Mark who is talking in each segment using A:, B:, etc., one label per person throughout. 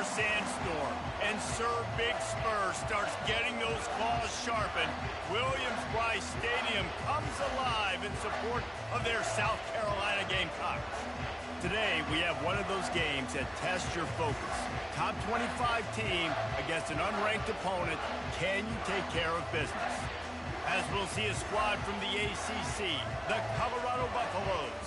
A: another sandstorm, and Sir Big Spur starts getting those claws sharpened. Williams-Brice Stadium comes alive in support of their South Carolina Gamecocks. Today, we have one of those games that tests your focus. Top 25 team against an unranked opponent. Can you take care of business? As we'll see a squad from the ACC, the Colorado Buffaloes,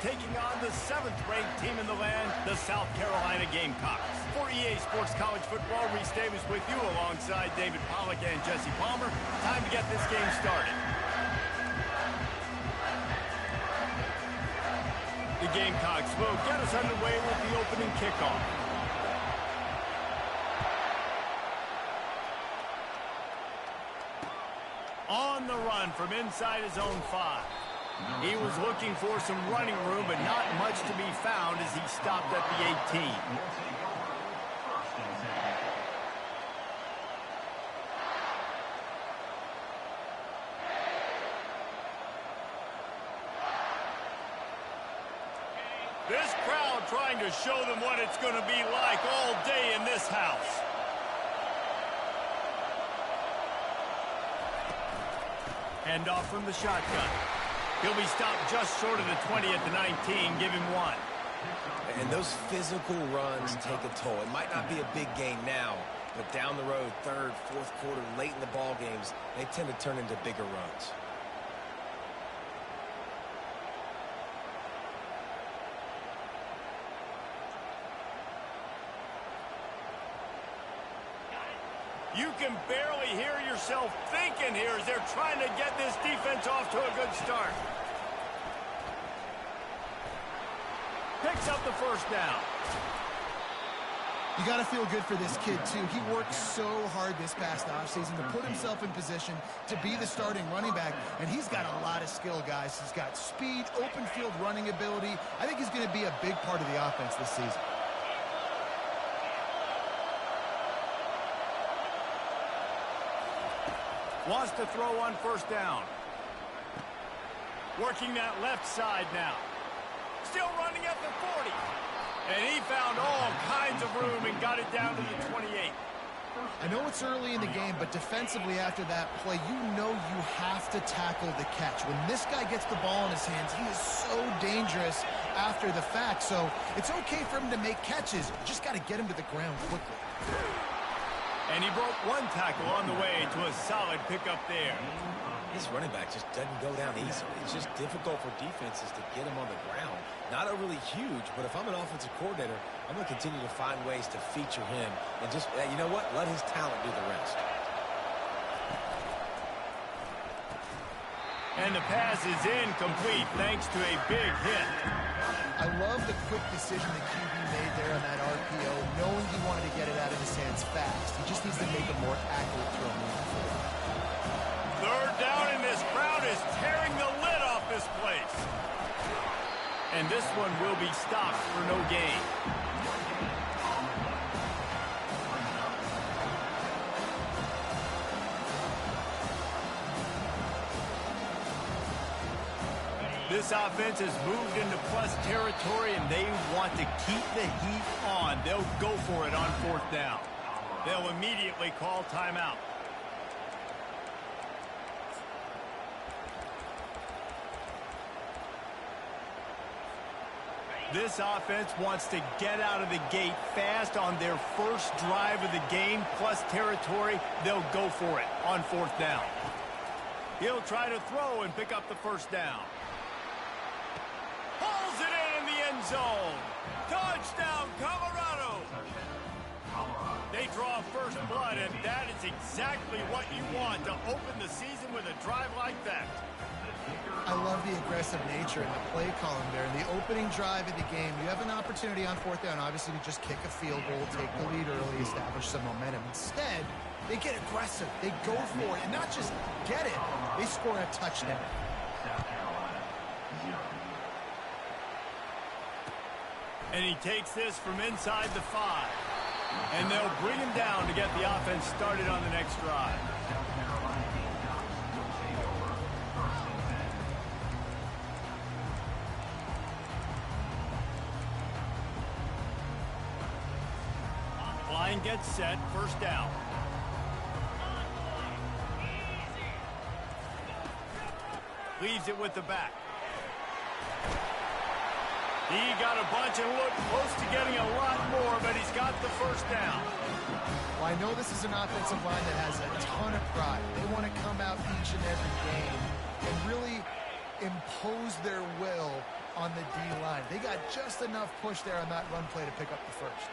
A: taking on the 7th-ranked team in the land, the South Carolina Gamecocks. For EA Sports College Football, Reese Davis with you alongside David Pollack and Jesse Palmer. Time to get this game started. The Gamecocks will get us underway with the opening kickoff. On the run from inside his own 5. He was looking for some running room, but not much to be found as he stopped at the 18. This crowd trying to show them what it's going to be like all day in this house. Handoff from the shotgun. He'll be stopped just short of the 20 at the 19. Give him 1.
B: And those physical runs take a toll. It might not be a big gain now, but down the road, 3rd, 4th quarter, late in the ball games, they tend to turn into bigger runs.
A: You can barely hear yourself thinking here as they're trying to get this defense off to a good start. Picks up the first down.
C: You got to feel good for this kid, too. He worked so hard this past offseason to put himself in position to be the starting running back, and he's got a lot of skill, guys. He's got speed, open field running ability. I think he's going to be a big part of the offense this season.
A: Wants to throw on first down. Working that left side now. Still running at the 40. And he found all kinds of room and got it down to the 28.
C: I know it's early in the game, but defensively after that play, you know you have to tackle the catch. When this guy gets the ball in his hands, he is so dangerous after the fact. So it's okay for him to make catches. You just got to get him to the ground quickly.
A: And he broke 1 tackle on the way to a solid pickup there.
B: This running back just doesn't go down easily. It's just difficult for defenses to get him on the ground. Not overly huge, but if I'm an offensive coordinator, I'm going to continue to find ways to feature him. And just, you know what? Let his talent do the rest.
A: And the pass is incomplete thanks to a big hit.
C: I love the quick decision the QB made there on that RPO, knowing he wanted to get it out of his hands fast. He just needs to make a more accurate throw moving forward.
A: 3rd down, and this crowd is tearing the lid off this place. And this one will be stopped for no gain. This offense has moved into plus territory, and they want to keep the heat on. They'll go for it on 4th down. They'll immediately call timeout. This offense wants to get out of the gate fast on their first drive of the game, plus territory. They'll go for it on 4th down. He'll try to throw and pick up the first down. Pulls it in the end zone. Touchdown, Colorado. They draw first blood, and that is exactly what you want to open the season with a drive like that.
C: I love the aggressive nature in the play column there. In the opening drive of the game, you have an opportunity on 4th down, obviously, to just kick a field goal, take the lead early, establish some momentum. Instead, they get aggressive. They go for it, and not just get it, they score a touchdown.
A: And he takes this from inside the 5. And they'll bring him down to get the offense started on the next drive. line gets set, first down. Leaves it with the back. He got a bunch and looked close to getting a lot more, but he's got the first down.
C: Well, I know this is an offensive line that has a ton of pride. They want to come out each and every game and really impose their will on the D-line. They got just enough push there on that run play to pick up the first.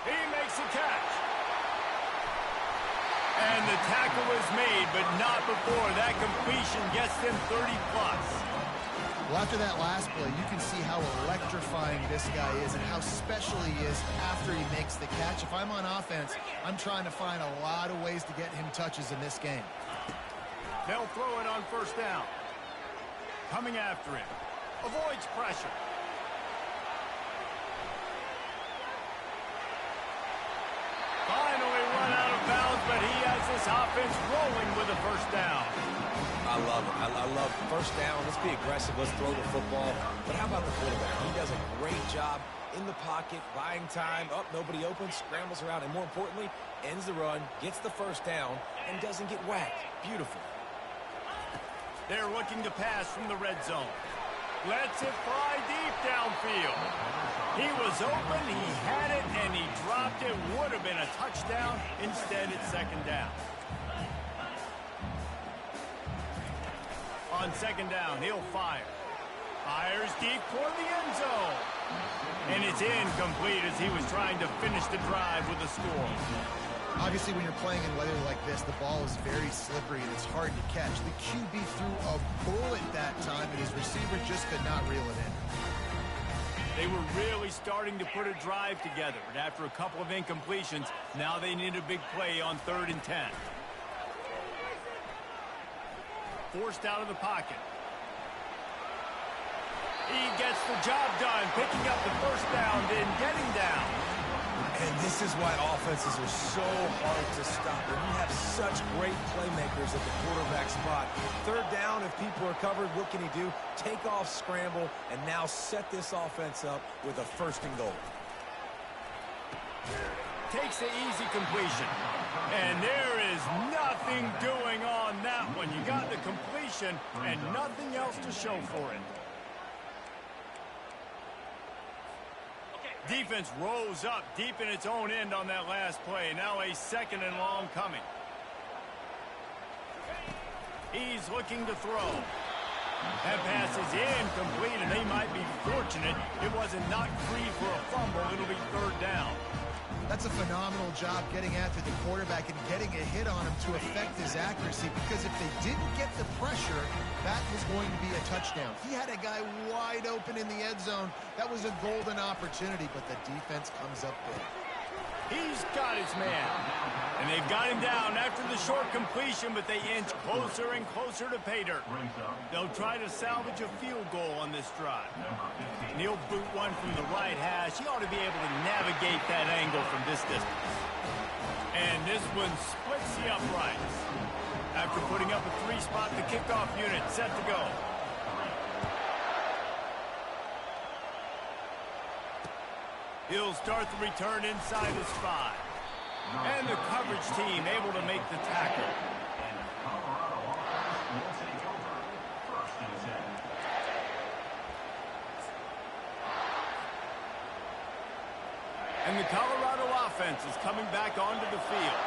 A: He makes a catch. And the tackle is made, but not before that completion gets them 30-plus.
C: Well, after that last play, you can see how electrifying this guy is and how special he is after he makes the catch. If I'm on offense, I'm trying to find a lot of ways to get him touches in this game.
A: They'll throw it on first down. Coming after him. Avoids pressure. Finally run out of bounds, but he has this offense rolling with a first down.
B: I love it. I love first down. Let's be aggressive. Let's throw the football. But how about the quarterback? He does a great job in the pocket, buying time. Up, nobody open, scrambles around, and more importantly, ends the run, gets the first down, and doesn't get whacked. Beautiful.
A: They're looking to pass from the red zone. Lets it fly deep downfield. He was open, he had it, and he dropped it. Would have been a touchdown. Instead, it's second down. On second down, he'll fire. Fires deep toward the end zone. And it's incomplete as he was trying to finish the drive with a score.
C: Obviously, when you're playing in weather like this, the ball is very slippery and it's hard to catch. The QB threw a bullet that time, and his receiver just could not reel it in.
A: They were really starting to put a drive together, but after a couple of incompletions, now they need a big play on 3rd and 10. Forced out of the pocket. He gets the job done, picking up the first down, then getting down.
B: And this is why offenses are so hard to stop. When you have such great playmakers at the quarterback spot. 3rd down, if people are covered, what can he do? Take off, scramble, and now set this offense up with a 1st and goal.
A: Takes the easy completion. And there is nothing doing on that one. You got the completion and nothing else to show for it. Defense rose up deep in its own end on that last play. Now a 2nd and long coming. He's looking to throw. That pass is incomplete, and they might be fortunate it wasn't knocked free for a fumble. It'll be 3rd down.
C: That's a phenomenal job getting after the quarterback and getting a hit on him to affect his accuracy, because if they didn't get the pressure, that was going to be a touchdown. He had a guy wide open in the end zone. That was a golden opportunity, but the defense comes up big.
A: He's got his man. And they've got him down after the short completion, but they inch closer and closer to pay dirt. They'll try to salvage a field goal on this drive. And he'll boot one from the right hash. He ought to be able to navigate that angle from this distance. And this one splits the uprights. After putting up a 3-spot, the kickoff unit set to go. He'll start the return inside his 5. And the coverage team able to make the tackle. And the Colorado offense is coming back onto the field.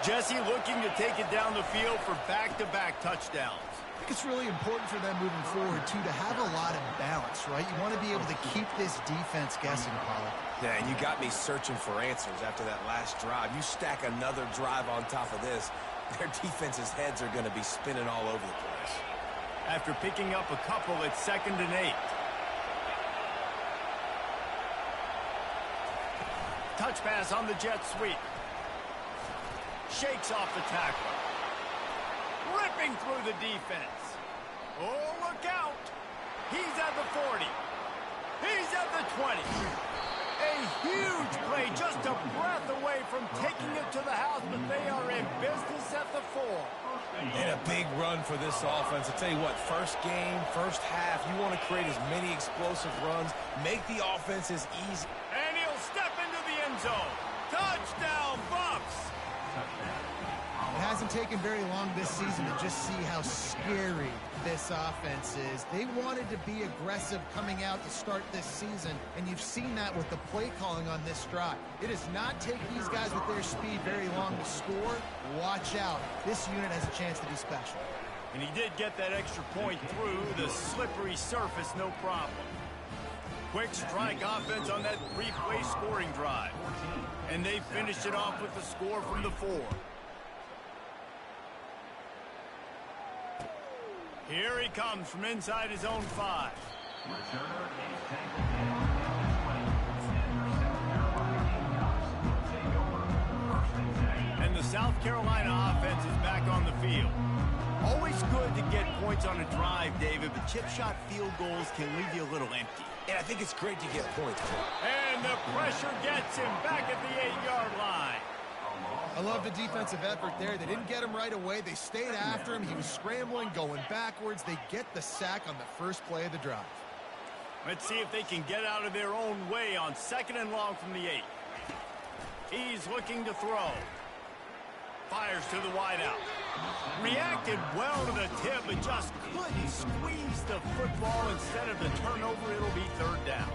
A: Jesse looking to take it down the field for back-to-back touchdowns.
C: I think it's really important for them moving forward, too, to have a lot of balance, right? You want to be able to keep this defense guessing, Paulo.
B: Yeah, and you got me searching for answers after that last drive. You stack another drive on top of this, their defense's heads are going to be spinning all over the place.
A: After picking up a couple, it's 2nd and 8. Touch pass on the jet sweep. Shakes off the tackle. Ripping through the defense. Oh, look out. He's at the 40. He's at the 20. A huge play, just a breath away from taking it to the house, but they are in business at the 4.
B: And a big run for this offense. I tell you what, first game, first half, you want to create as many explosive runs, make the offense as easy.
A: And he'll step into the end zone. Touchdown, Bucks!
C: It hasn't taken very long this season to just see how scary this offense is. They wanted to be aggressive coming out to start this season, and you've seen that with the play calling on this drive. It does not take these guys with their speed very long to score. Watch out. This unit has a chance to be special.
A: And he did get that extra point through the slippery surface, no problem. Quick strike offense on that three-play scoring drive. And they finished it off with the score from the 4. Here he comes from inside his own 5. And the South Carolina offense is back on the field. Always good to get points on a drive, David, but chip shot field goals can leave you a little empty.
B: And I think it's great to get points.
A: And the pressure gets him back at the 8-yard line.
C: I love the defensive effort there. They didn't get him right away. They stayed after him. He was scrambling, going backwards. They get the sack on the first play of the drive.
A: Let's see if they can get out of their own way on 2nd and long from the 8. He's looking to throw. Fires to the wideout. Reacted well to the tip, but just couldn't squeeze the football. Instead of the turnover, it'll be 3rd down.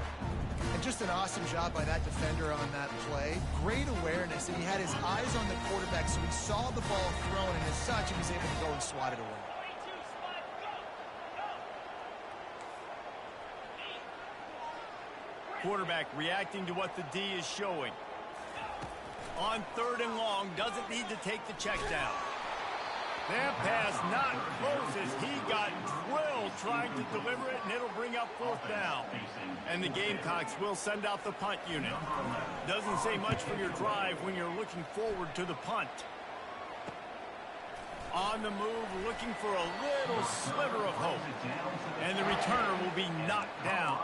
C: And just an awesome job by that defender on that play. Great awareness, and he had his eyes on the quarterback, so he saw the ball thrown, and as such, he was able to go and swat it away.
A: Quarterback reacting to what the D is showing. On 3rd and long, doesn't need to take the check down. That pass not close as he got drilled trying to deliver it, and it'll bring up 4th down. And the Gamecocks will send out the punt unit. Doesn't say much for your drive when you're looking forward to the punt. On the move, looking for a little sliver of hope. And the returner will be knocked down.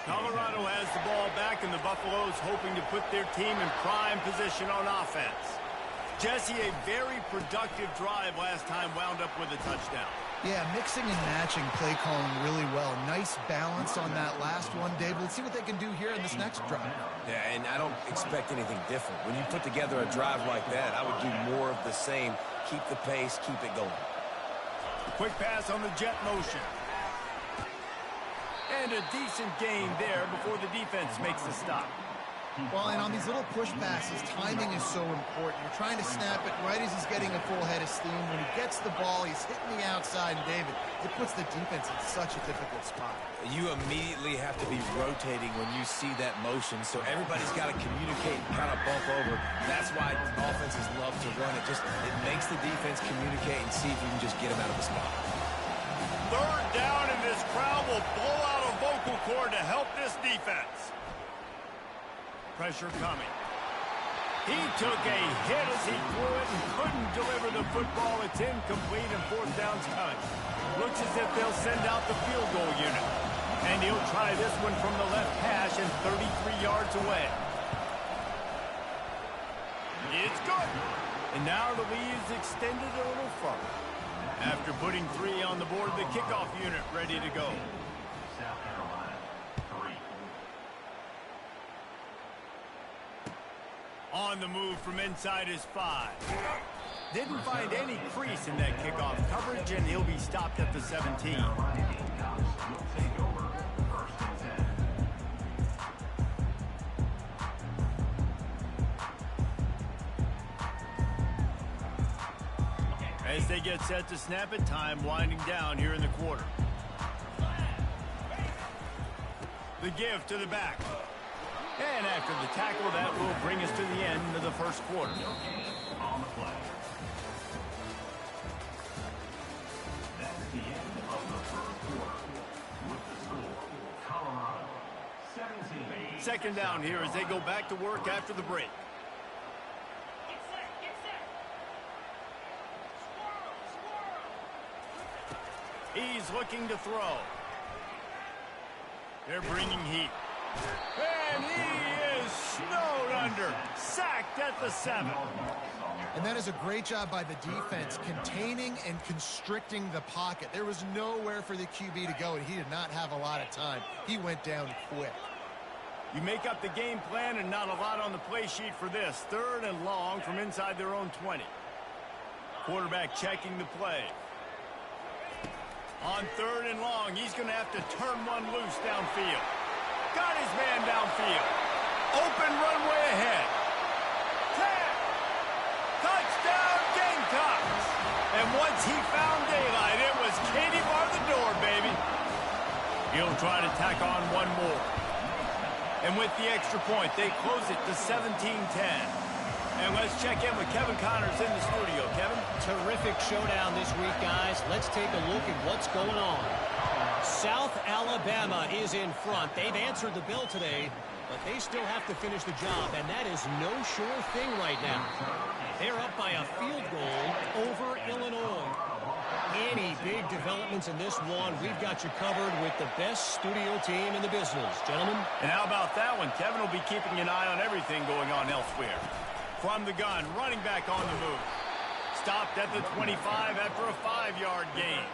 A: Colorado has the ball back, and the Buffaloes hoping to put their team in prime position on offense. Jesse, a very productive drive last time, wound up with a touchdown.
C: Yeah, mixing and matching play calling really well. Nice balance on that last one, Dave. Let's see what they can do here in this next drive.
B: Yeah, and I don't expect anything different. When you put together a drive like that, I would do more of the same. Keep the pace, keep it going.
A: Quick pass on the jet motion. And a decent gain there before the defense makes the stop.
C: Well, and on these little push passes, timing is so important. You're trying to snap it right as he's getting a full head of steam. When he gets the ball, he's hitting the outside, and David, it puts the defense in such a difficult spot.
B: You immediately have to be rotating when you see that motion, so everybody's got to communicate and kind of bump over. That's why offenses love to run it. It makes the defense communicate and see if you can just get them out of the spot.
A: 3rd down, and this crowd will blow out a vocal cord to help this defense. Pressure coming. He took a hit as he threw it and couldn't deliver the football. It's incomplete, and 4th down's coming. Looks as if they'll send out the field goal unit. And he'll try this one from the left hash and 33 yards away. It's good. And now the lead is extended a little further. After putting 3 on the board, the kickoff unit ready to go. On the move from inside his 5. Didn't find any crease in that kickoff coverage, and he'll be stopped at the 17. As they get set to snap it, time winding down here in the quarter. The give to the back. And after the tackle, that will bring us to the end of the first quarter. On the play. That's the end of the first quarter. With the score, Colorado 17. 2nd down here as they go back to work after the break. Get set, get set. He's looking to throw. They're bringing heat. And he is snowed under. Sacked at the 7.
C: And that is a great job by the defense, containing and constricting the pocket. There was nowhere for the QB to go, and he did not have a lot of time. He went down quick.
A: You make up the game plan and not a lot on the play sheet for this. 3rd and long from inside their own 20. Quarterback checking the play. On 3rd and long, he's going to have to turn one loose downfield. Got his man downfield. Open runway ahead. Touchdown Gamecocks! And once he found daylight, it was Katie bar the door, baby. He'll try to tack on one more. And with the extra point, they close it to 17-10. And let's check in with Kevin Connors in the studio. Kevin?
D: Terrific showdown this week, guys. Let's take a look at what's going on. South Alabama is in front. They've answered the bell today, but they still have to finish the job, and that is no sure thing right now. They're up by a field goal over Illinois. Any big developments in this one, we've got you covered with the best studio team in the business, gentlemen.
A: And how about that one? Kevin will be keeping an eye on everything going on elsewhere. From the gun, running back on the move. Stopped at the 25 after a 5-yard gain.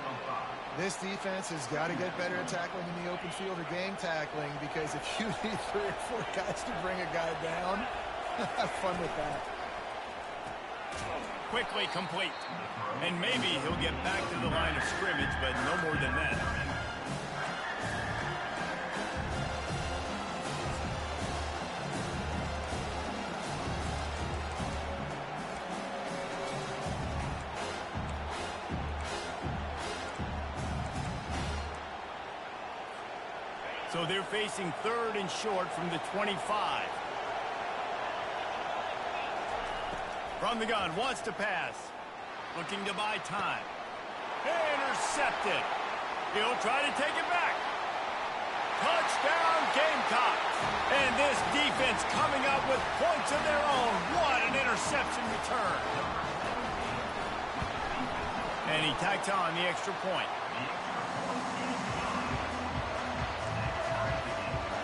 C: This defense has got to get better at tackling in the open field or game tackling, because if you need 3 or 4 guys to bring a guy down, have fun with that.
A: Quickly complete. And maybe he'll get back to the line of scrimmage, but no more than that. So they're facing 3rd and short from the 25. From the gun, wants to pass. Looking to buy time. Intercepted. He'll try to take it back. Touchdown Gamecocks. And this defense coming up with points of their own. What an interception return. And he tacks on the extra point.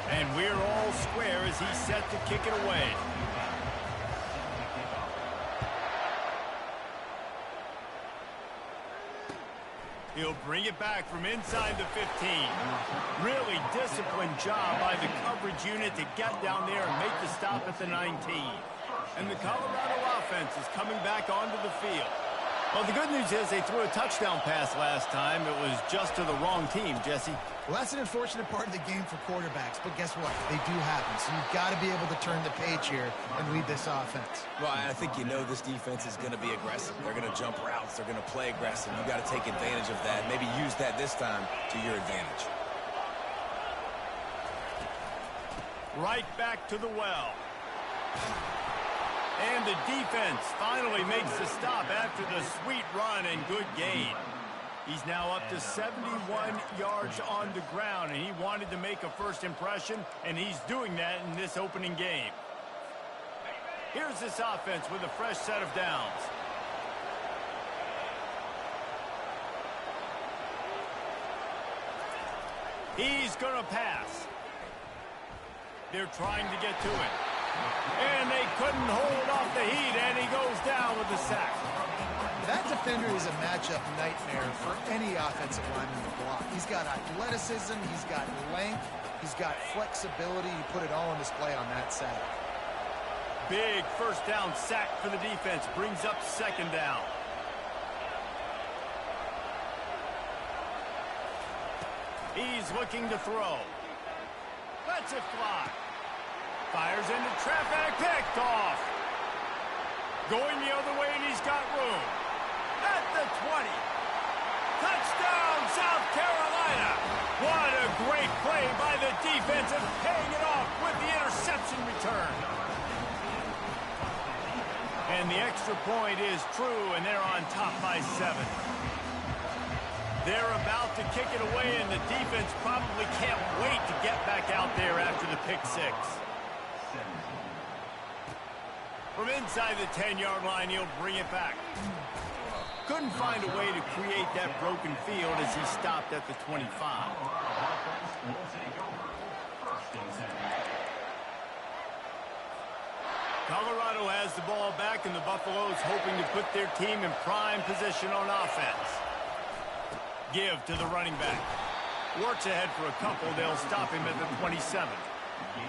A: And we're all square as he's set to kick it away. He'll bring it back from inside the 15. Really disciplined job by the coverage unit to get down there and make the stop at the 19. And the Colorado offense is coming back onto the field. Well, the good news is they threw a touchdown pass last time. It was just to the wrong team, Jesse.
C: Well, that's an unfortunate part of the game for quarterbacks, but guess what? They do happen, so you've got to be able to turn the page here and lead this offense.
B: Well, I think you know this defense is going to be aggressive. They're going to jump routes. They're going to play aggressive. You've got to take advantage of that. Maybe use that this time to your advantage.
A: Right back to the well. And the defense finally makes the stop after the sweet run and good gain. He's now up to 71 yards on the ground, and he wanted to make a first impression, and he's doing that in this opening game. Here's this offense with a fresh set of downs. He's going to pass. They're trying to get to it. And they couldn't hold off the heat, and he goes down with the sack.
C: That defender is a matchup nightmare for any offensive lineman to block. He's got athleticism, he's got length, he's got flexibility. You put it all on display on that sack.
A: Big first down sack for the defense. Brings up 2nd down. He's looking to throw. Lets it fly. Fires into traffic, picked off. Going the other way, and he's got room. At the 20. Touchdown, South Carolina. What a great play by the defense and paying it off with the interception return. And the extra point is true, and they're on top by 7. They're about to kick it away, and the defense probably can't wait to get back out there after the pick 6. From inside the 10-yard line, he'll bring it back. Couldn't find a way to create that broken field as he stopped at the 25. Colorado has the ball back, and the Buffaloes hoping to put their team in prime position on offense. Give to the running back. Works ahead for a couple. They'll stop him at the 27.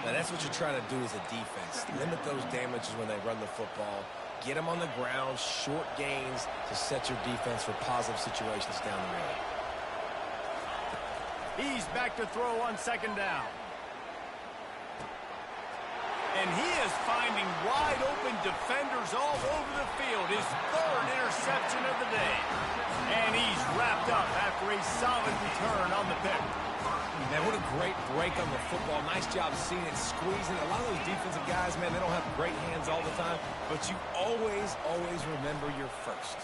B: Now, that's what you're trying to do as a defense. Limit those damages when they run the football. Get them on the ground, short gains to set your defense for positive situations down the road.
A: He's back to throw on second down. And he is finding wide-open defenders all over the field. His third interception of the day. And he's wrapped up after a solid return on the pick.
B: Man, what a great break on the football. Nice job seeing it, squeezing. A lot of those defensive guys, man, they don't have great hands all the time, but you always, always remember your first.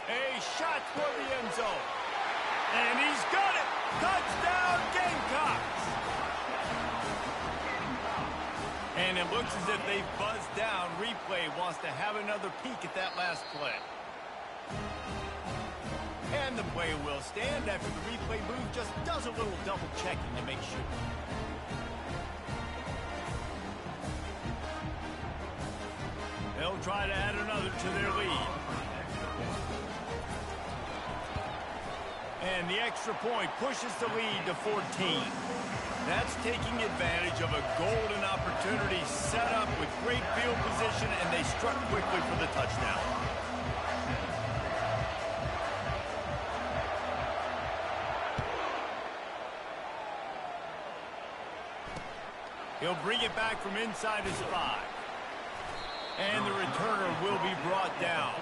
A: A shot for the end zone. And he's got it. Touchdown, Gamecocks. And it looks as if they've buzzed down. Replay wants to have another peek at that last play. And the play will stand after the replay booth just does a little double checking to make sure. They'll try to add another to their lead. And the extra point pushes the lead to 14. That's taking advantage of a golden opportunity set up with great field position, and they struck quickly for the touchdown. He'll bring it back from inside his 5. And the returner will be brought down.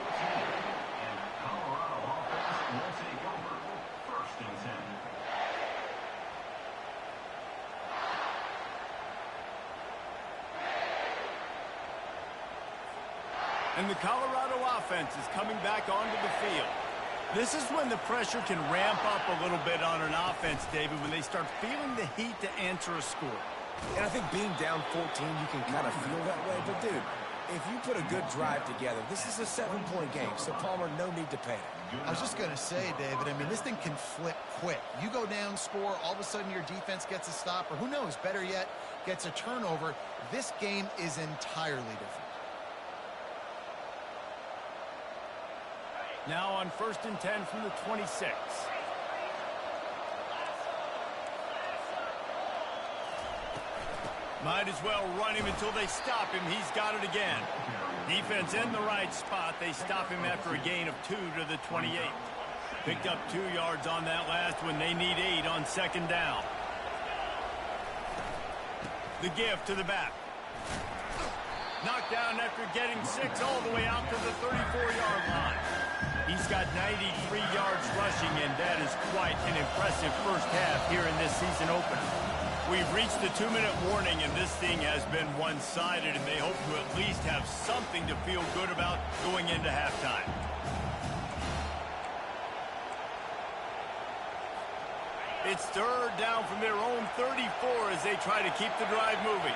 A: And the Colorado offense is coming back onto the field. This is when the pressure can ramp up a little bit on an offense, David, when they start feeling the heat to answer a score.
B: And I think being down 14, you can kind of feel that way. But, dude, if you put a good drive together, this is a 7-point game. So, Palmer, no need to panic.
C: I was just going to say, David, I mean, this thing can flip quick. You go down, score, all of a sudden your defense gets a stop, or who knows, better yet, gets a turnover. This game is entirely different.
A: Now on 1st and 10 from the 26. Might as well run him until they stop him. He's got it again. Defense in the right spot. They stop him after a gain of 2 to the 28. Picked up 2 yards on that last one. They need 8 on second down. The give to the back. Knocked down after getting 6 all the way out to the 34-yard line. He's got 93 yards rushing, and that is quite an impressive first half here in this season opener. We've reached the 2-minute warning, and this thing has been one-sided, and they hope to at least have something to feel good about going into halftime. It's third down from their own 34 as they try to keep the drive moving.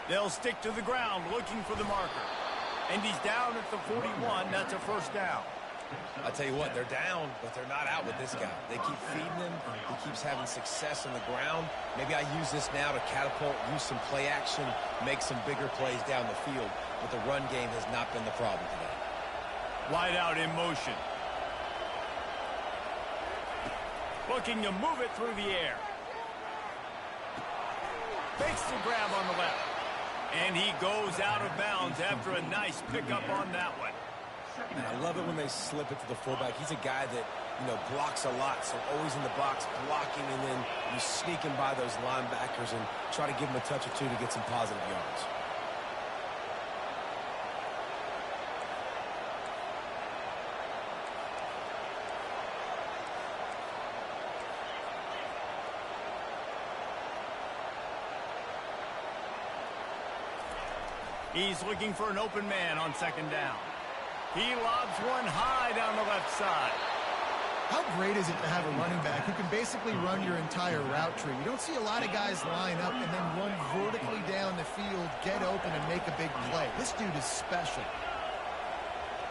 A: They'll stick to the ground looking for the marker. And he's down at the 41. That's a first down.
B: I tell you what, they're down, but they're not out with this guy. They keep feeding him. He keeps having success on the ground. Maybe I use this now to catapult, use some play action, make some bigger plays down the field. But the run game has not been the problem today.
A: Wide out in motion. Looking to move it through the air. Fakes the grab on the left. And he goes out of bounds after a nice pickup on that one.
B: And I love it when they slip it to the fullback. He's a guy that, blocks a lot, so always in the box blocking, and then you sneak him by those linebackers and try to give him a touch or two to get some positive yards.
A: He's looking for an open man on second down. He lobs one high down the left side.
C: How great is it to have a running back who can basically run your entire route tree? You don't see a lot of guys line up and then run vertically down the field, get open, and make a big play. This dude is special.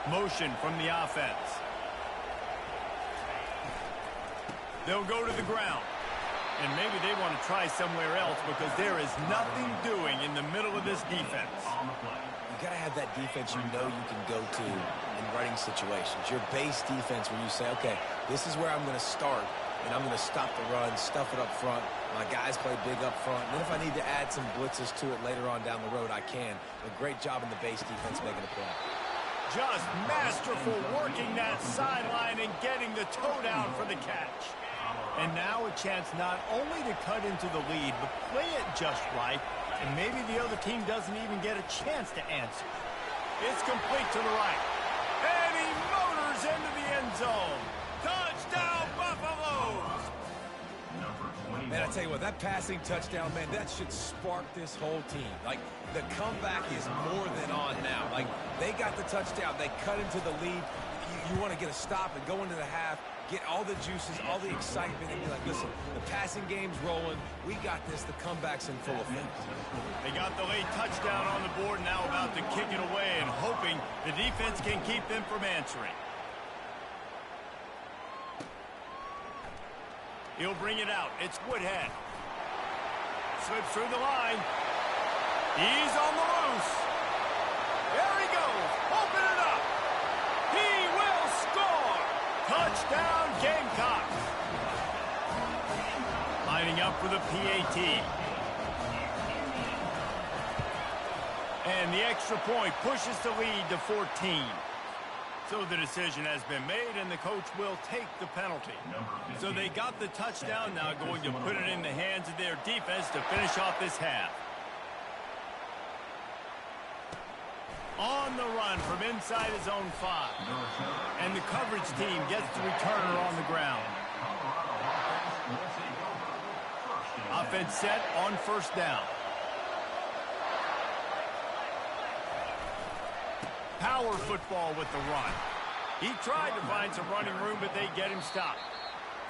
A: Motion from the offense. They'll go to the ground. And maybe they want to try somewhere else because there is nothing doing in the middle of this defense.
B: You got to have that defense you know you can go to in running situations. Your base defense where you say, okay, this is where I'm going to start. and I'm going to stop the run, stuff it up front. My guys play big up front. And then if I need to add some blitzes to it later on down the road, I can. A great job in the base defense making a play.
A: Just masterful working that sideline and getting the toe down for the catch. And now a chance not only to cut into the lead, but play it just right, and maybe the other team doesn't even get a chance to answer. It's complete to the right. And he motors into the end zone. Touchdown, Buffaloes!
B: Man, I tell you what, that passing touchdown, man, that should spark this whole team. Like, the comeback is more than on now. Like, they got the touchdown. They cut into the lead. You want to get a stop and go into the half, get all the juices, all the excitement, and be like, listen, the passing game's rolling. We got this. The comeback's in full effect.
A: They got the late touchdown on the board, now about to kick it away and hoping the defense can keep them from answering. He'll bring it out. It's Woodhead. Slips through the line. He's on the loose. There he goes. Open it up. He will score. Touchdown, Gamecocks. Lining up for the PAT. And the extra point pushes the lead to 14. So the decision has been made, and the coach will take the penalty. So they got the touchdown, now going to put it in the hands of their defense to finish off this half. On the run from inside his own 5. And the coverage team gets the returner on the ground. Offense set on first down. Power football with the run. He tried to find some running room, but they get him stopped.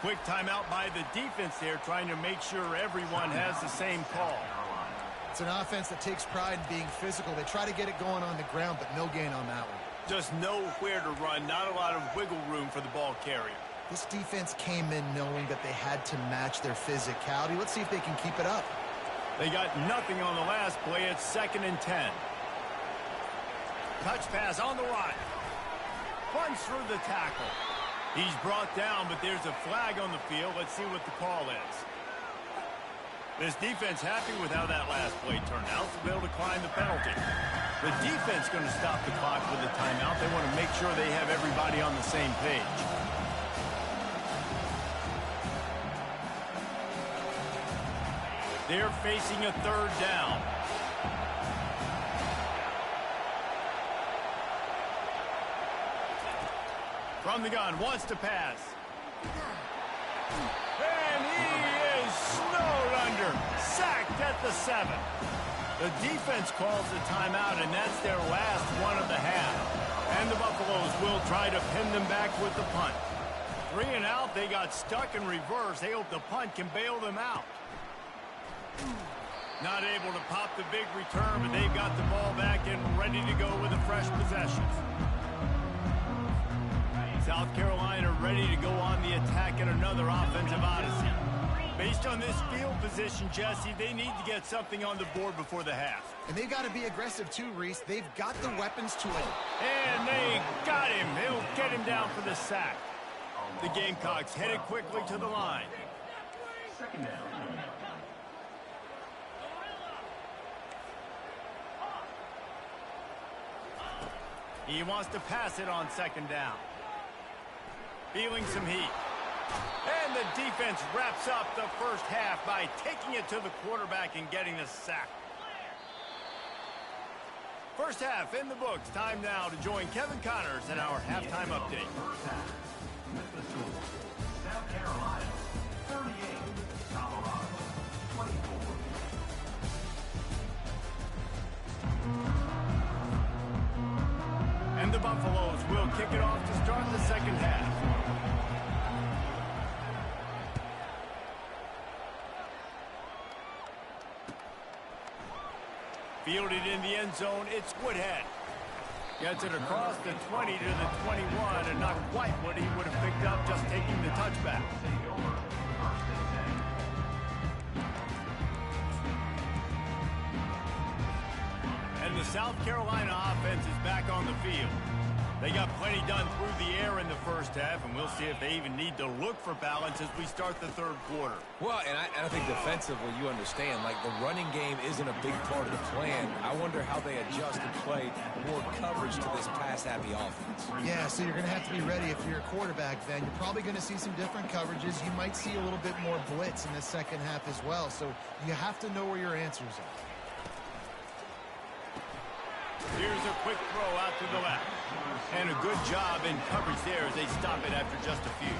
A: Quick timeout by the defense there, trying to make sure everyone has the same call.
C: It's an offense that takes pride in being physical. They try to get it going on the ground, but no gain on that one.
A: Just nowhere to run, not a lot of wiggle room for the ball carrier.
C: This defense came in knowing that they had to match their physicality. Let's see if they can keep it up.
A: They got nothing on the last play. It's 2nd and 10. Touch pass on the run. Runs through the tackle. He's brought down, but there's a flag on the field. Let's see what the call is. This defense happy with how that last play turned out, so they'll decline the penalty. The defense going to stop the clock with a timeout. They want to make sure they have everybody on the same page. They're facing a 3rd down. From the gun, wants to pass. And he is snowed under. Sacked at the 7. The defense calls the timeout, and that's their last one of the half. And the Buffaloes will try to pin them back with the punt. 3 and out, they got stuck in reverse. They hope the punt can bail them out. Not able to pop the big return, but they've got the ball back and ready to go with a fresh possession. South Carolina ready to go on the attack in another offensive odyssey. Based on this field position, Jesse, they need to get something on the board before the half.
C: And they've got to be aggressive too, Reese. They've got the weapons to it.
A: And they got him. They'll get him down for the sack. The Gamecocks headed quickly to the line.
E: 2nd down.
A: He wants to pass it on 2nd down. Feeling some heat. And the defense wraps up the first half by taking it to the quarterback and getting the sack. First half in the books. Time now to join Kevin Connors in our halftime update.
E: First half. Memphis score. South Carolina 38. Colorado 24.
A: And the Buffaloes will kick it off to start the second half. Fielded in the end zone, it's Woodhead. Gets it across the 20 to the 21, and not quite what he would have picked up just taking the touchback. And the South Carolina offense is back on the field. They got plenty done through the air in the first half, and we'll see if they even need to look for balance as we start the third quarter.
B: Well, and I think defensively, you understand, like the running game isn't a big part of the plan. I wonder how they adjust and play more coverage to this pass-happy offense.
C: Yeah, so you're going to have to be ready if you're a quarterback, then. You're probably going to see some different coverages. You might see a little bit more blitz in the second half as well, so you have to know where your answers are.
A: Here's a quick throw out to the left. And a good job in coverage there as they stop it after just a few.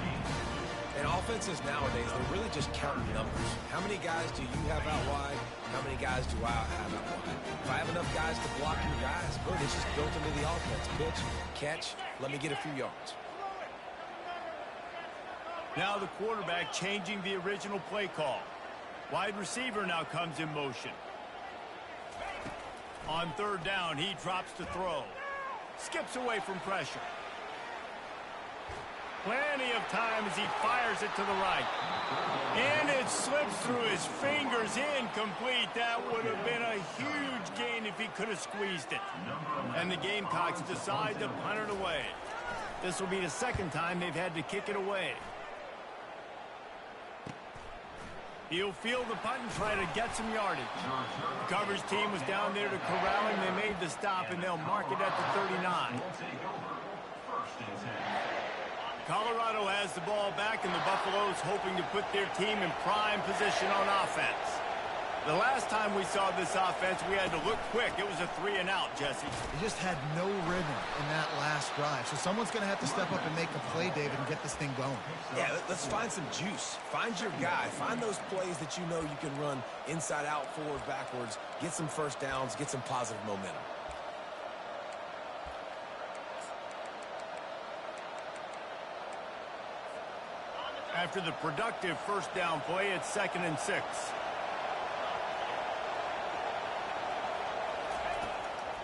B: And offenses nowadays, they're really just counting numbers. How many guys do you have out wide? How many guys do I have out wide? If I have enough guys to block your guys, good, it's just built into the offense. Pitch, catch, let me get a few yards.
A: Now the quarterback changing the original play call. Wide receiver now comes in motion. On third down, he drops to throw. Skips away from pressure. Plenty of time as he fires it to the right. And it slips through his fingers, incomplete. That would have been a huge gain if he could have squeezed it. And the Gamecocks decide to punt it away. This will be the second time they've had to kick it away. He'll field the punt and try to get some yardage. The coverage team was down there to corral him. They made the stop, and they'll mark it at the 39. Colorado has the ball back, and the Buffaloes hoping to put their team in prime position on offense. The last time we saw this offense, we had to look quick. It was a 3-and-out, Jesse.
C: They just had no rhythm in that last drive. So someone's going to have to step up and make a play, David, and get this thing going.
B: Yeah, let's find some juice. Find your guy. Find those plays that you know you can run inside out, forward, backwards. Get some first downs. Get some positive momentum.
A: After the productive first down play, it's 2nd and 6.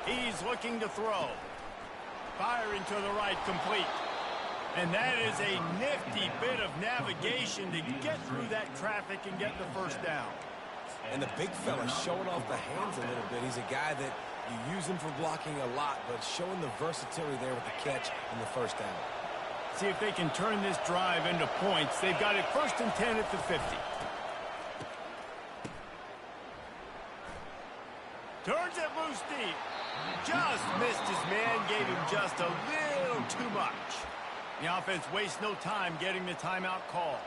A: He's looking to throw. Firing to the right, complete. And that is a nifty bit of navigation to get through that traffic and get the first down.
B: And the big fella showing off the hands a little bit. He's a guy that you use him for blocking a lot, but showing the versatility there with the catch and the first down.
A: See if they can turn this drive into points. They've got it 1st and 10 at the 50. Turns it loose deep. Just missed his man, gave him just a little too much. The offense wastes no time getting the timeout call.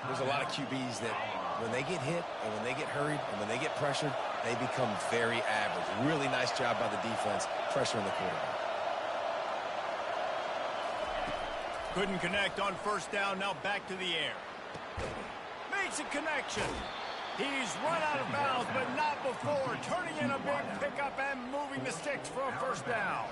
B: There's a lot of QBs that when they get hit and when they get hurried and when they get pressured, they become very average. Really nice job by the defense pressuring the quarterback.
A: Couldn't connect on first down, now back to the air. Makes a connection. He's run out of bounds, but not before. Turning in a big pickup and moving the sticks for a first down.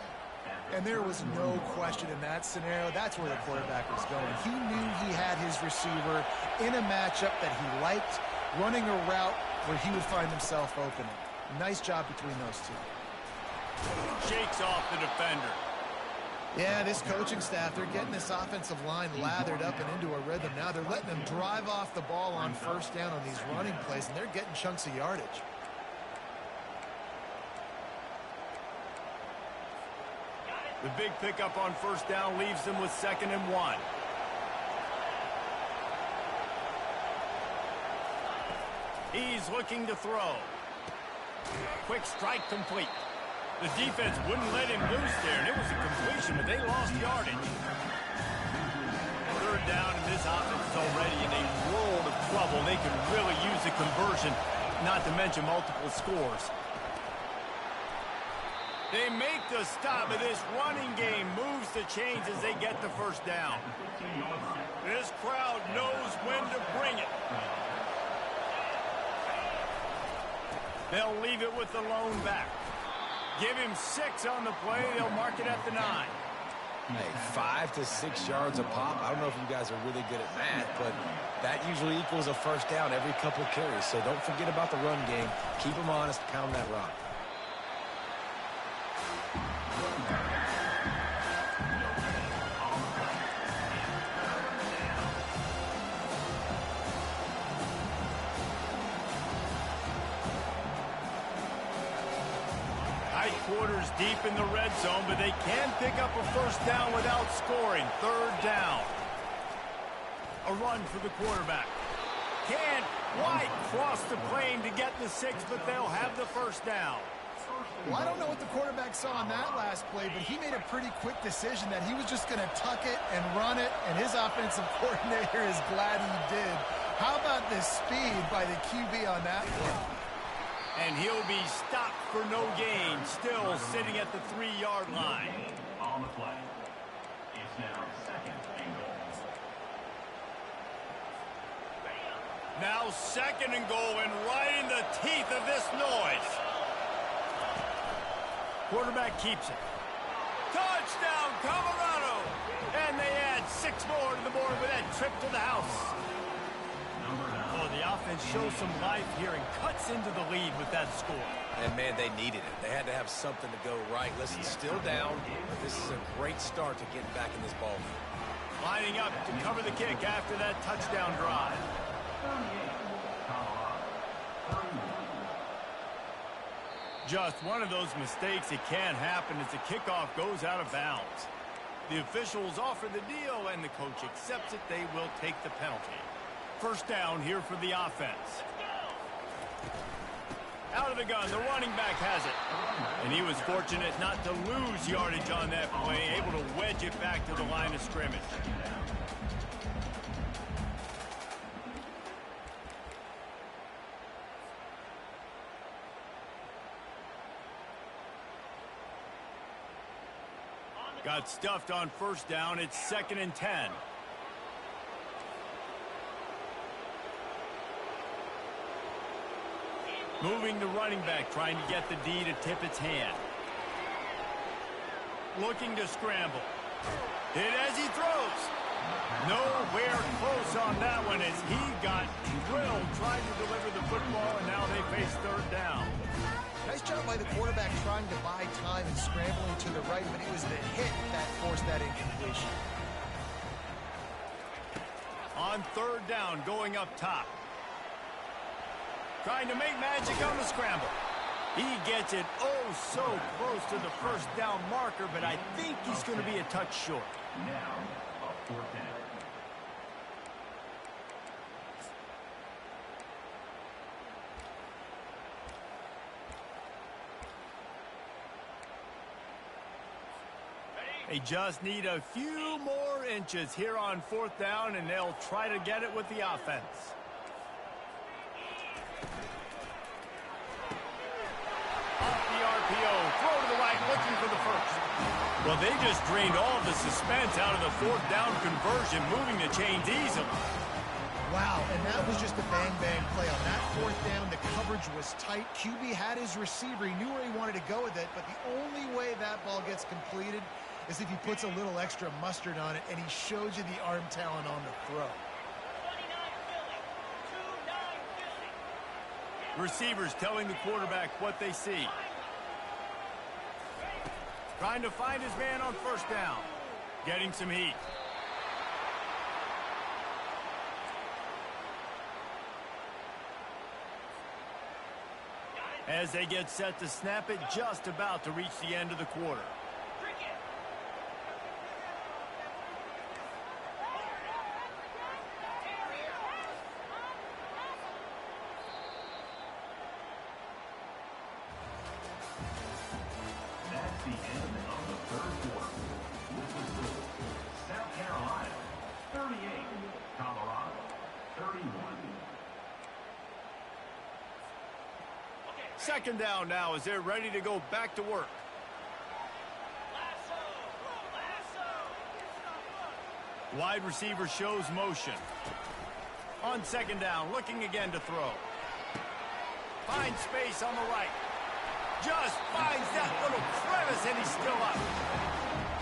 C: And there was no question in that scenario. That's where the quarterback was going. He knew he had his receiver in a matchup that he liked, running a route where he would find himself opening. Nice job between those two.
A: Shakes off the defender.
C: Yeah, this coaching staff, they're getting this offensive line lathered up and into a rhythm now. They're letting them drive off the ball on first down on these running plays, and they're getting chunks of yardage.
A: The big pickup on first down leaves them with 2nd and 1. He's looking to throw. Quick strike complete. The defense wouldn't let him loose there, and it was a completion, but they lost yardage. 3rd down, and this offense is already in a world of trouble. They could really use a conversion, not to mention multiple scores. They make the stop, but this running game moves the chains as they get the first down. This crowd knows when to bring it. They'll leave it with the lone back. Give him 6 on the play. They'll mark it at the 9.
B: Hey, 5 to 6 yards a pop. I don't know if you guys are really good at math, but that usually equals a first down every couple carries. So don't forget about the run game. Keep them honest. Pound that rock.
A: Tight quarters deep in the red zone, but they can pick up a first down without scoring. Third down. A run for the quarterback. Can't quite cross the plane to get the 6, but they'll have the first down.
C: Well, I don't know what the quarterback saw on that last play, but he made a pretty quick decision that he was just going to tuck it and run it, and his offensive coordinator is glad he did. How about the speed by the QB on that one?
A: And he'll be stopped for no gain, still sitting at the 3-yard line.
E: On the play. It's now second and goal.
A: Now second and goal, and right in the teeth of this noise. Quarterback keeps it. Touchdown, Colorado! And they add 6 more to the board with that trip to the house. Oh, the offense shows some life here and cuts into the lead with that score.
B: And, man, they needed it. They had to have something to go right. Listen, still down, but this is a great start to getting back in this ball game.
A: Lining up to cover the kick after that touchdown drive. Just one of those mistakes that can happen as the kickoff goes out of bounds. The officials offer the deal, and the coach accepts it. They will take the penalty. First down here for the offense. Out of the gun, the running back has it. And he was fortunate not to lose yardage on that play, able to wedge it back to the line of scrimmage. Got stuffed on first down. It's 2nd and 10. Moving the running back, trying to get the D to tip its hand. Looking to scramble. Hit as he throws. Nowhere close on that one as he got drilled trying to deliver the football, and now they face third down.
C: Nice job by the quarterback trying to buy time and scrambling to the right, but it was the hit that forced that incompletion.
A: On third down, going up top. Trying to make magic on the scramble. He gets it so close to the first down marker, but I think he's going to be a touch short.
E: Now, a fourth down.
A: They just need a few more inches here on fourth down, and they'll try to get it with the offense. Off the RPO, throw to the right, looking for the first. Well, they just drained all the suspense out of the fourth down conversion, moving the chains easily.
C: Wow, and that was just a bang-bang play. On that fourth down, the coverage was tight. QB had his receiver. He knew where he wanted to go with it, but the only way that ball gets completed is if he puts a little extra mustard on it, and he shows you the arm talent on the throw.
A: Receivers telling the quarterback what they see. Trying to find his man on first down. Getting some heat. As they get set to snap it, just about to reach the end of the quarter.
E: That's the end of the third quarter. With the score, South Carolina 38, Colorado 31.
A: Second down now as they're ready to go back to work. Wide receiver shows motion. On second down, looking again to throw. Finds space on the right. Just finds that little crevice, and he's still up.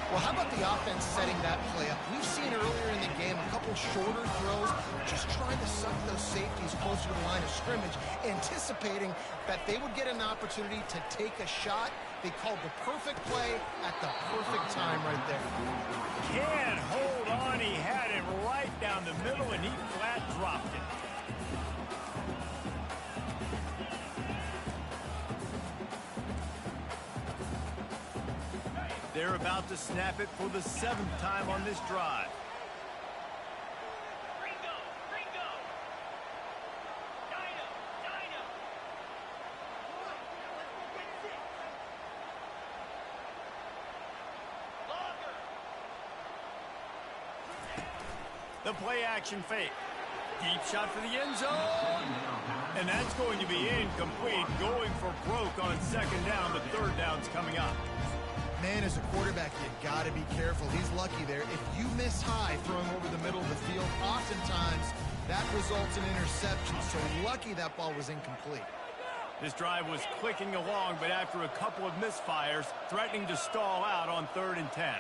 C: Well, how about the offense setting that play up? We've seen earlier in the game a couple shorter throws, just trying to suck those safeties closer to the line of scrimmage, anticipating that they would get an opportunity to take a shot. They called the perfect play at the perfect time right there.
A: Can't hold on. He had it right down the middle, and he flat dropped it. They're about to snap it for the 7th time on this drive. The play action fake. Deep shot for the end zone. And that's going to be incomplete. Going for broke on 2nd down. The 3rd down's coming up.
C: Man, as a quarterback, you got to be careful. He's lucky there. If you miss high throwing over the middle of the field, oftentimes that results in interception. So lucky that ball was incomplete.
A: This drive was clicking along, but after a couple of misfires, threatening to stall out on 3rd and 10.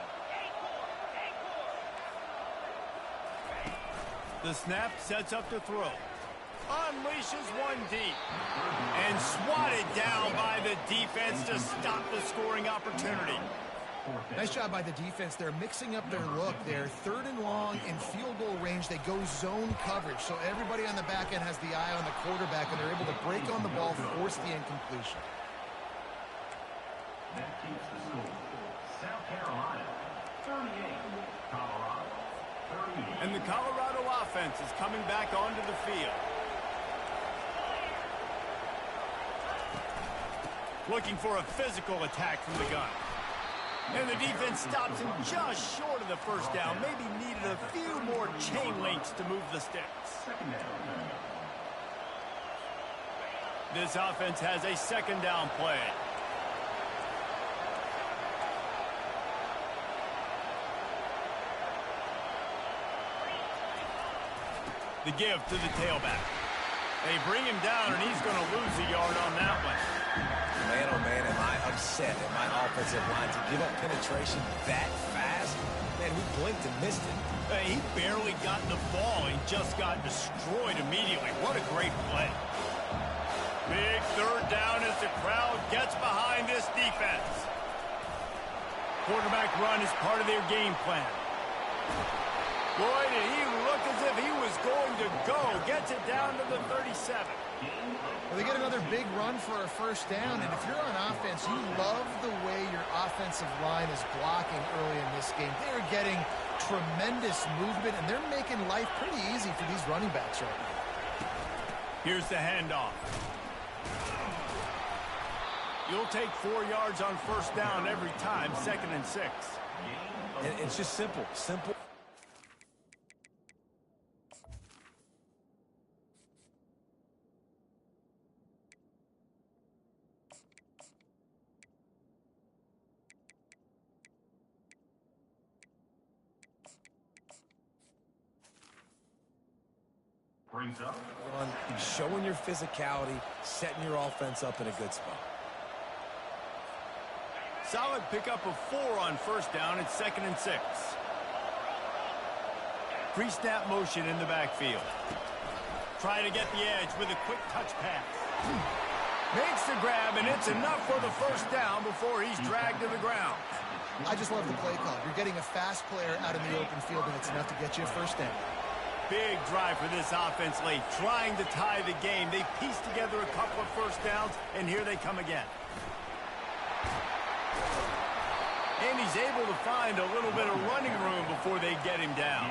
A: The snap sets up to throw. Unleashes one deep. And swatted down by the defense to stop the scoring opportunity.
C: Nice job by the defense. They're mixing up their look. They're 3rd and long in field goal range. They go zone coverage. So everybody on the back end has the eye on the quarterback, and they're able to break on the ball, force the incompletion.
E: That keeps the score. South Carolina, 38. Colorado, 38.
A: And the Colorado offense is coming back onto the field. Looking for a physical attack from the gun. And the defense stops him just short of the 1st down. Maybe needed a few more chain links to move the sticks. This offense has a 2nd down play. The give to the tailback. They bring him down, and he's going to lose a yard on that one.
B: Man, oh man, am I upset at my offensive line to give up penetration that fast? Man, we blinked and missed it.
A: He barely got the ball. He just got destroyed immediately. What a great play. Big 3rd down as the crowd gets behind this defense. Quarterback run is part of their game plan. Boy, did he look as if he was going to go. Gets it down to the 37.
C: Well, they get another big run for a 1st down, and if you're on offense, you love the way your offensive line is blocking early in this game. They're getting tremendous movement, and they're making life pretty easy for these running backs right now.
A: Here's the handoff. You'll take 4 yards on 1st down every time, 2nd and 6.
B: And it's just simple.
E: Brings up.
B: On showing your physicality, setting your offense up in a good spot.
A: Solid pickup of 4 on 1st down. It's 2nd and 6. Pre-snap motion in the backfield. Try to get the edge with a quick touch pass. Makes the grab, and it's enough for the 1st down before he's dragged to the ground.
C: I just love the play call. You're getting a fast player out in the open field, and it's enough to get you a 1st down.
A: Big drive for this offense late, trying to tie the game. They pieced together a couple of 1st downs, and here they come again. And he's able to find a little bit of running room before they get him down.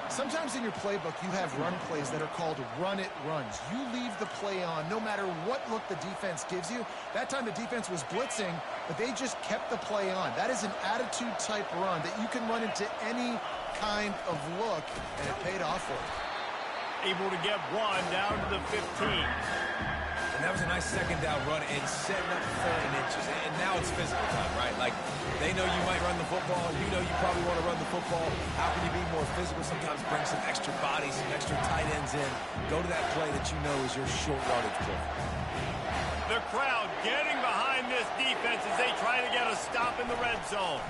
C: Sometimes in your playbook, you have run plays that are called run-it runs. You leave the play on no matter what look the defense gives you. That time the defense was blitzing, but they just kept the play on. That is an attitude-type run that you can run into any kind of look, and it paid off for him.
A: Able to get 1 down to the 15.
B: And that was a nice 2nd down run and setting up 3rd and inches. And now it's physical time, right? Like, they know you might run the football. You know you probably want to run the football. How can you be more physical? Sometimes bring some extra bodies, some extra tight ends in. Go to that play that you know is your short yardage play.
A: The crowd getting behind this defense as they try to get a stop in the red zone.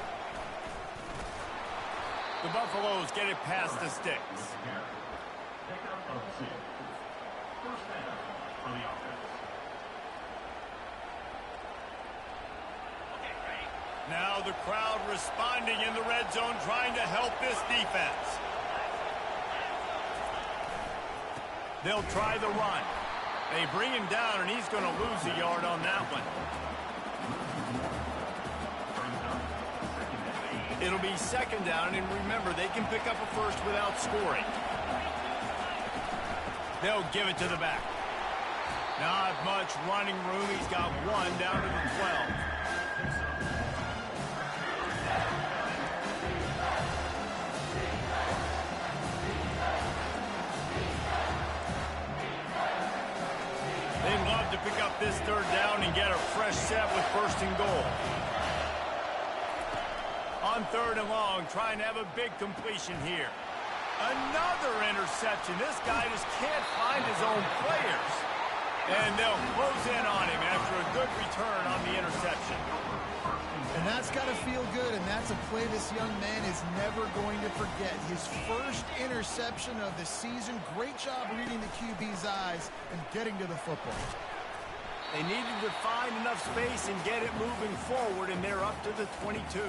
A: The Buffaloes get it past the sticks.
E: Pickup of 6. 1st down for the offense.
A: Now the crowd responding in the red zone, trying to help this defense. They'll try the run. They bring him down, and he's going to lose a yard on that one. It'll be second down, and remember, they can pick up a first without scoring. They'll give it to the back. Not much running room. He's got one down to the 12. They'd love to pick up this third down and get a fresh set with first and goal. On third and long, trying to have a big completion here. Another interception. This guy just can't find his own players. And they'll close in on him after a good return on the interception.
C: And that's got to feel good, and that's a play this young man is never going to forget. His first interception of the season. Great job reading the QB's eyes and getting to the football.
A: They needed to find enough space and get it moving forward, and they're up to the 22.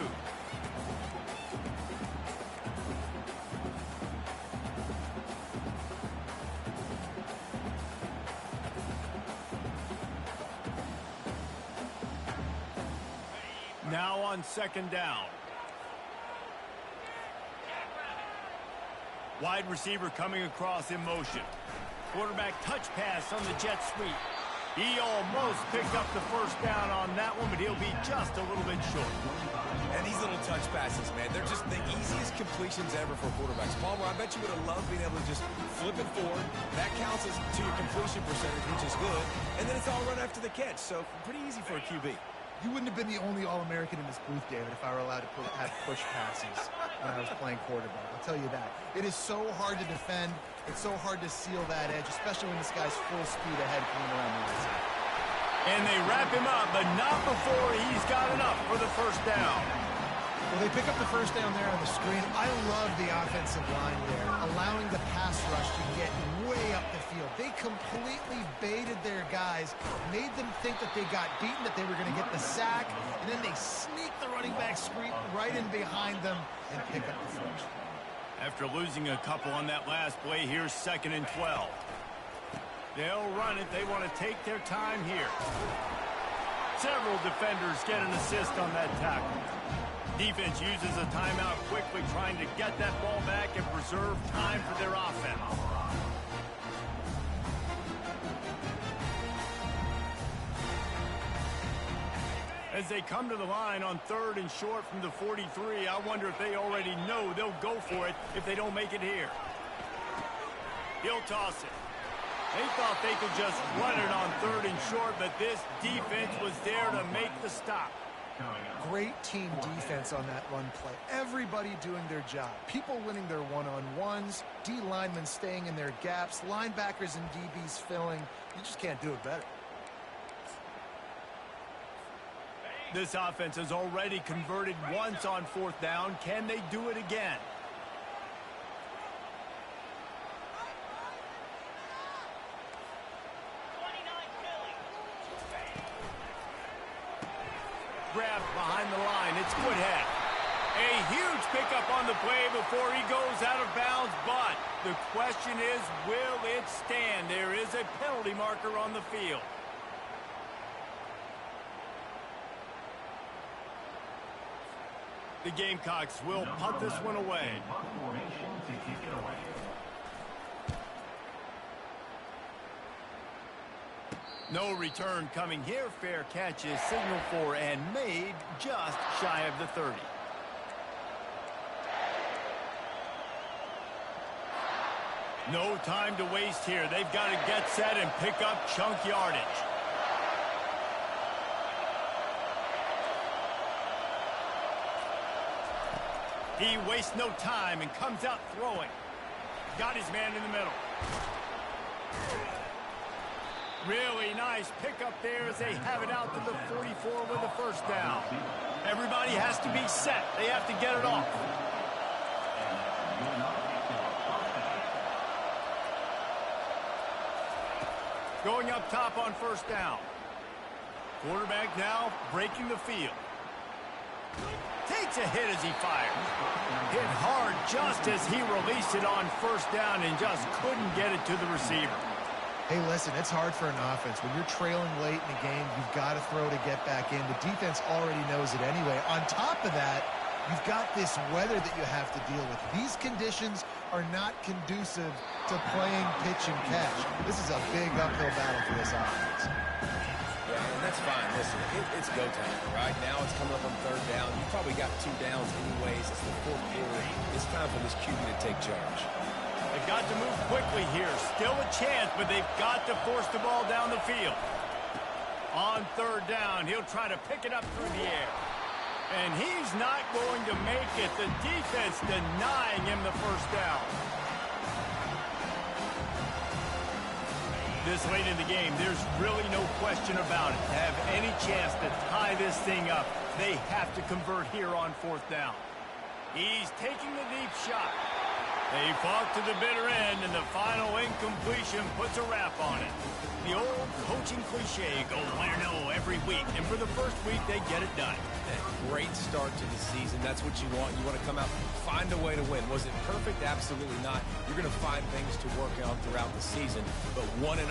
A: Now on second down. Wide receiver coming across in motion. Quarterback touch pass on the jet sweep. He almost picked up the first down on that one, but he'll be just a little bit short.
B: And these little touch passes, man, they're just the easiest completions ever for quarterbacks. Palmer, I bet you would have loved being able to just flip it forward. That counts as to your completion percentage, which is good. And then it's all run after the catch, so pretty easy for a QB.
C: You wouldn't have been the only All-American in this booth, David, if I were allowed to have push passes when I was playing quarterback. I'll tell you that. It is so hard to defend. It's so hard to seal that edge, especially when this guy's full speed ahead coming around the outside.
A: And they wrap him up, but not before he's got enough for the first down.
C: Well, they pick up the first down there on the screen. I love the offensive line there, allowing the pass rush to get way up the field. They completely baited their guys, made them think that they got beaten, that they were going to get the sack, and then they sneak the running back screen right in behind them and pick up the first.
A: After losing a couple on that last play, here's second and 12. They'll run it. They want to take their time here. Several defenders get an assist on that tackle. Defense uses a timeout quickly, trying to get that ball back and preserve time for their offense. As they come to the line on third and short from the 43, I wonder if they already know they'll go for it if they don't make it here. He'll toss it. They thought they could just run it on third and short, but this defense was there to make the stop.
C: Great team defense on that run play. Everybody doing their job. People winning their one-on-ones, D linemen staying in their gaps, linebackers and DBs filling. You just can't do it better.
A: This offense has already converted once on fourth down. Can they do it again? Grabbed behind the line. It's Goodhead. A huge pickup on the play before he goes out of bounds, but the question is, will it stand? There is a penalty marker on the field. The Gamecocks will punt this one away. No return coming here. Fair catch is signaled for and made just shy of the 30. No time to waste here. They've got to get set and pick up chunk yardage. He wastes no time and comes out throwing. Got his man in the middle. Really nice pickup there as they have it out to the 44 with the first down. Everybody has to be set. They have to get it off. Going up top on first down. Quarterback now breaking the field. Takes a hit as he fires. Hit hard just as he released it on first down and just couldn't get it to the receiver.
C: Hey, listen, it's hard for an offense. When you're trailing late in the game, you've got to throw to get back in. The defense already knows it anyway. On top of that, You've got this weather that you have to deal with. These conditions are not conducive to playing pitch and catch. This is a big uphill battle for this offense.
B: Yeah, and that's fine. Listen, it's go time, right? Now it's coming up on third down. You probably got 2 downs anyways. It's the fourth quarter. It's time for this QB to take charge.
A: They've got to move quickly here. Still a chance, but they've got to force the ball down the field. On third down, he'll try to pick it up through the air. And he's not going to make it. The defense denying him the first down. This late in the game, there's really no question about it. To have any chance to tie this thing up, they have to convert here on fourth down. He's taking the deep shot. They fought to the bitter end, and the final incompletion puts a wrap on it. The old coaching cliche, go win or no every week. And for the first week, they get it done.
B: A great start to the season. That's what you want. You want to come out, find a way to win. Was it perfect? Absolutely not. You're going to find things to work on throughout the season. But 1-0,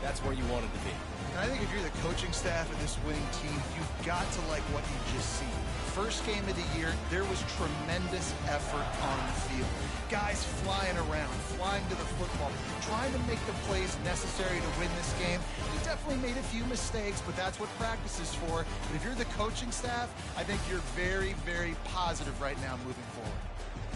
B: that's where you wanted to be.
C: And I think if you're the coaching staff of this winning team, you've got to like what you've just seen. First game of the year, there was tremendous effort on the field. Guys flying around, flying to the football, trying to make the plays necessary to win this game. He definitely made a few mistakes, but that's what practice is for. But if you're the coaching staff, I think you're very, very positive right now moving forward.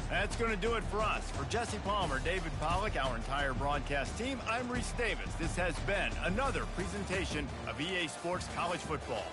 A: That's going to do it for us. For Jesse Palmer, David Pollack, our entire broadcast team, I'm Reese Davis. This has been another presentation of EA Sports College Football.